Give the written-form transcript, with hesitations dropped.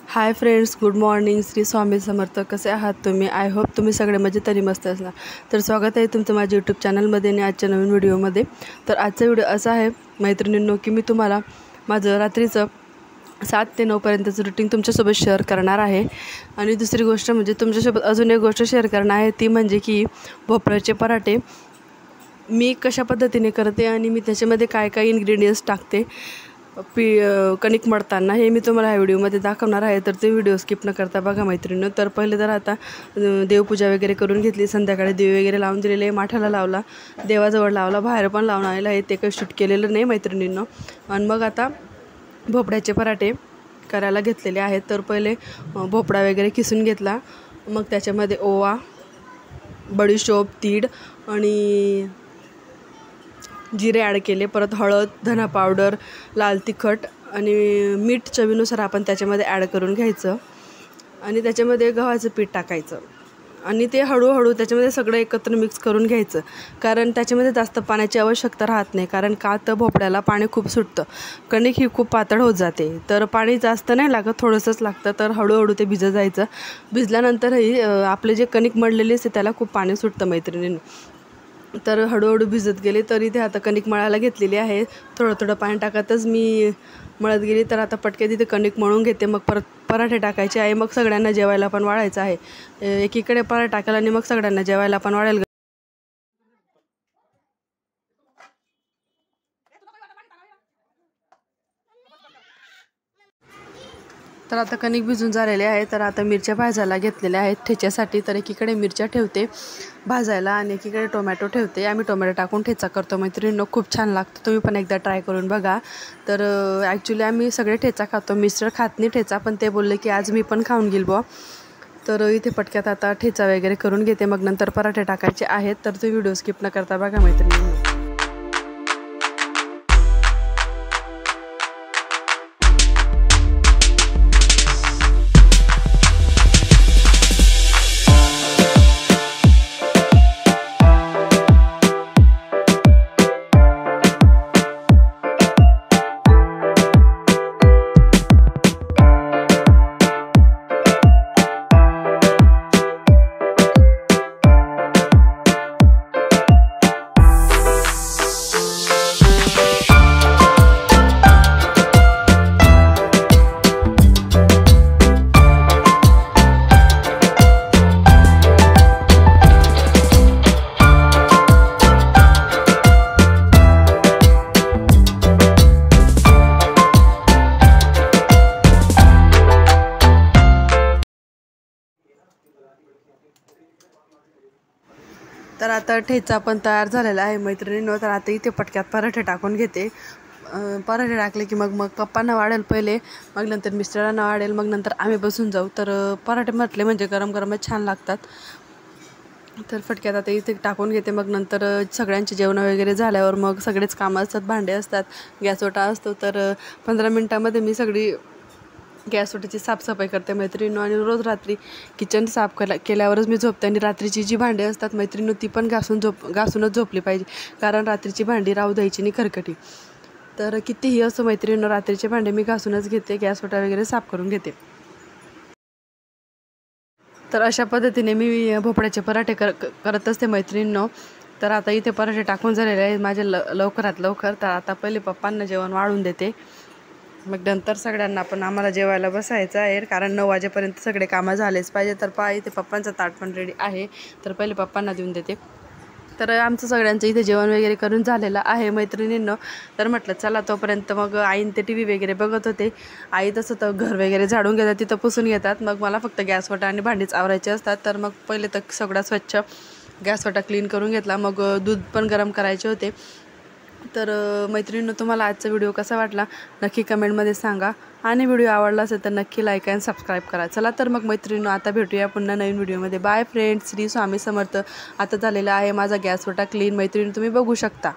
हाय friends, good morning. Shri Swami Samarth. कसे आहात तुम्ही? आय होप तुम्ही सगळे मजेत मस्त असणार. तर स्वागत आहे तुमचं माझ्या यूट्यूब चॅनलमध्ये आणि आजच्या नवीन व्हिडिओमध्ये. तर आजचा व्हिडिओ असा आहे मैत्रिणींनो की मी तुम्हाला माझं रात्रीचं 7 ते 9 पर्यंतचं रुटीन तुमच्यासोबत शेअर करणार आहे. आणि दुसरी गोष्ट म्हणजे तुमच्यासोबत अजून एक गोष्ट शेअर करणार आहे, ती म्हणजे की भोपळ्याचे पराठे मी कशा पद्धतीने करते आणि मी त्याच्यामध्ये काय काय इन्ग्रेडियंट्स टाकते कणिक मळताना हे मी तुम्हाला ह्या व्हिडिओमध्ये दाखवणार आहे. तर ते व्हिडिओ स्किप न करता बघा मैत्रिणींनो. तर पहिले तर आता देवपूजा वगैरे करून घेतली, संध्याकाळी दिवे वगैरे लावून दिलेले, माठाला लावला, देवाजवळ लावला, बाहेर पण लावून आलेला आहे, ते काही शूट केलेलं नाही मैत्रिणींनो. आणि मग आता भोपळ्याचे पराठे करायला घेतलेले आहेत. तर पहिले भोपळा वगैरे किसून घेतला, मग त्याच्यामध्ये ओवा, बडीशोप, तीळ आणि जिरे ॲड केले, परत हळद, धना पावडर, लाल तिखट आणि मीठ चवीनुसार आपण त्याच्यामध्ये ॲड करून घ्यायचं. आणि त्याच्यामध्ये गव्हाचं पीठ टाकायचं आणि ते हळूहळू त्याच्यामध्ये सगळं एकत्र मिक्स करून घ्यायचं. कारण त्याच्यामध्ये जास्त पाण्याची आवश्यकता राहत नाही, कारण का तर भोपळ्याला पाणी खूप सुटतं, कणिक ही खूप पातळ होत जाते, तर पाणी जास्त नाही लागत, थोडंसंच लागतं. तर हळूहळू ते भिजत जायचं. भिजल्यानंतरही आपले जे कणिक मळलेले असते त्याला खूप पाणी सुटतं मैत्रिणींनी. तर हळूहळू भिजत गेले. तर इथे आता कणिक मळायला घेतलेली आहे, थोडं थोडं पाणी टाकतच मी मळत गेली. तर आता पटके तिथे कणिक मळून घेते, मग परत पराठे टाकायचे आहे, मग सगळ्यांना जेवायला पण वाढायचं आहे. एकीकडे पराठा टाकायला आणि मग सगळ्यांना जेवायला पण वाढेल. तर आता कणिक भिजून झालेले आहे. तर आता मिरच्या भाजायला घेतलेल्या आहेत ठेच्यासाठी. तर एकीकडे मिरच्या ठेवते भाजायला आणि एकीकडे टोमॅटो ठेवते. आम्ही टोमॅटो टाकून ठेचा करतो मैत्रिणींनो, खूप छान लागतो, तुम्ही पण एकदा ट्राय करून बघा. तर ॲक्च्युली आम्ही सगळे ठेचा खातो, मिस्टर खात नाही ठेचा, पण ते बोलले की आज मी पण खाऊन घेईल बुवा. तर इथे पटक्यात आता ठेचा वगैरे करून घेते, मग नंतर पराठे टाकायचे आहेत. तर तो व्हिडिओ स्किप न करता बघा मैत्रिणींनो. तर आता ठेचा पण तयार झालेला आहे मैत्रिणींनो. तर आता इथे पटक्यात पराठे टाकून घेते. पराठे टाकले की मग पप्पांना वाढेल पहिले, मग नंतर मिस्टरांना वाढेल, मग नंतर आम्ही बसून जाऊ. तर पराठे म्हटले म्हणजे गरम गरमच छान लागतात. तर फटक्यात आता इथे टाकून घेते, मग नंतर सगळ्यांचे जेवण वगैरे झाल्यावर मग सगळेच कामं असतात, भांडे असतात, गॅस ओटा असतो. तर 15 मिनटामध्ये मी सगळी गॅस ओट्याची साफसफाई करते मैत्रिणींनो. आणि रोज रात्री किचन साफ केल्यावरच मी झोपते. आणि रात्रीची जी भांडी असतात मैत्रिणींनो, ती पण घासूनच झोपली पाहिजे, कारण रात्रीची भांडी राहू द्यायची नाही खरकटी. तर कितीही असं मैत्रिणींनो, रात्रीचे भांडे मी घासूनच घेते, गॅस ओटा वगैरे साफ करून घेते. तर अशा पद्धतीने मी भोपळ्याचे पराठे करत असते मैत्रिणींनो. तर आता इथे पराठे टाकून झालेले आहेत माझे लवकरात लवकर. तर आता पहिले पप्पांना जेवण वाढून देते, मग नंतर सगळ्यांना पण आम्हाला जेवायला बसायचं आहे, कारण 9 वाजेपर्यंत सगळे कामं झालेच पाहिजे. तर इथे पप्पांचं ताट पण रेडी आहे, तर पहिले पप्पांना देऊन देते. तर आमचं सगळ्यांचं इथे जेवण वगैरे करून झालेलं आहे मैत्रिणींनो. तर म्हटलं चला तोपर्यंत मग आईन ते TV वगैरे बघत होते. आई तसं तर घर वगैरे झाडून घेतात, तिथं पुसून घेतात, मग मला फक्त गॅस वटा आणि भांडीच आवरायचे असतात. तर मग पहिले तर सगळा स्वच्छ गॅस वटा क्लीन करून घेतला, मग दूध पण गरम करायचे होते. तर मैत्रिणींनो, तुम्हाला आजचा व्हिडिओ कसा वाटला नक्की कमेंटमध्ये सांगा, आणि व्हिडिओ आवडला असेल तर नक्की लाईक आणि सबस्क्राईब करा. चला तर मग मैत्रिणींनो, आता भेटूया पुन्हा नवीन व्हिडिओमध्ये. बाय फ्रेंड्स, श्री स्वामी समर्थ. आता झालेला आहे माझा गॅस ओटा क्लीन मैत्रिणी, तुम्ही बघू शकता.